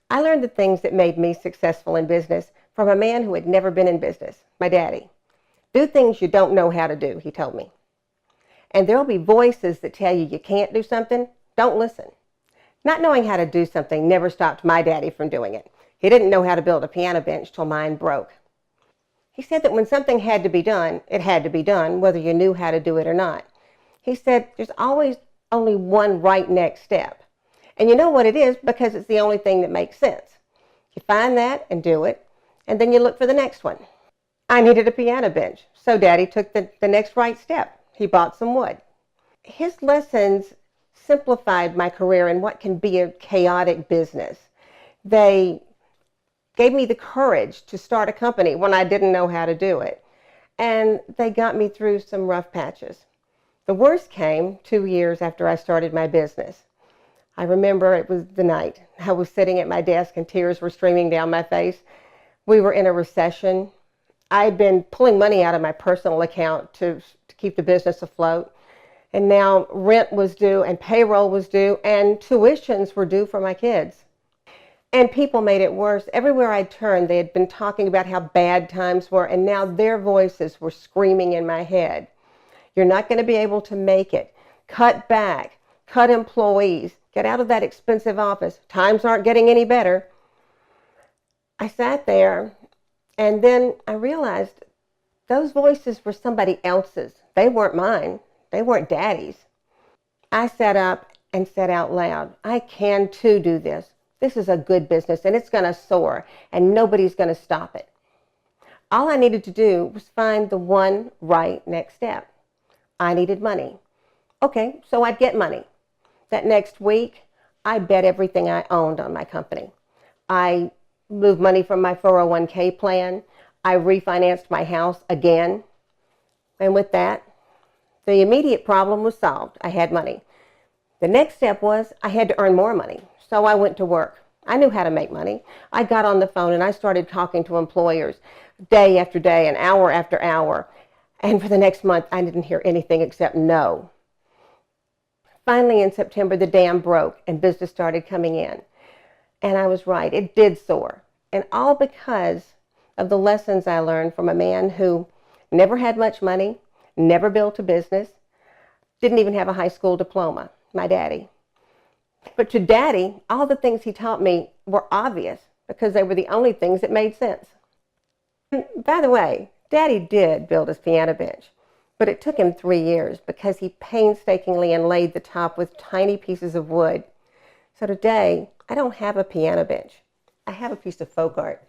I learned the things that made me successful in business from a man who had never been in business, my daddy. Do things you don't know how to do, he told me. And there'll be voices that tell you can't do something. Don't listen. Not knowing how to do something never stopped my daddy from doing it. He didn't know how to build a piano bench till mine broke. He said that when something had to be done, it had to be done, whether you knew how to do it or not. He said there's always only one right next step. And you know what it is because it's the only thing that makes sense. You find that and do it, and then you look for the next one. I needed a piano bench, so Daddy took the next right step. He bought some wood. His lessons simplified my career in what can be a chaotic business. They gave me the courage to start a company when I didn't know how to do it. And they got me through some rough patches. The worst came 2 years after I started my business. I remember it was the night. I was sitting at my desk and tears were streaming down my face. We were in a recession. I'd been pulling money out of my personal account to keep the business afloat. And now rent was due and payroll was due and tuitions were due for my kids. And people made it worse. Everywhere I turned, they had been talking about how bad times were, and now their voices were screaming in my head. You're not going to be able to make it. Cut back. Cut employees. Get out of that expensive office. Times aren't getting any better. I sat there, and then I realized those voices were somebody else's. They weren't mine. They weren't Daddy's. I sat up and said out loud, I can too do this. This is a good business, and it's going to soar, and nobody's going to stop it. All I needed to do was find the one right next step. I needed money. Okay, so I'd get money. That next week, I bet everything I owned on my company. I moved money from my 401k plan. I refinanced my house again. And with that, the immediate problem was solved. I had money. The next step was I had to earn more money. So I went to work. I knew how to make money. I got on the phone and I started talking to employers day after day and hour after hour. And for the next month, I didn't hear anything except no. Finally, in September, the dam broke and business started coming in. And I was right. It did soar. And all because of the lessons I learned from a man who never had much money, never built a business, didn't even have a high school diploma, my daddy. But to Daddy, all the things he taught me were obvious because they were the only things that made sense. And by the way, Daddy did build his piano bench, but it took him 3 years because he painstakingly inlaid the top with tiny pieces of wood. So today, I don't have a piano bench. I have a piece of folk art.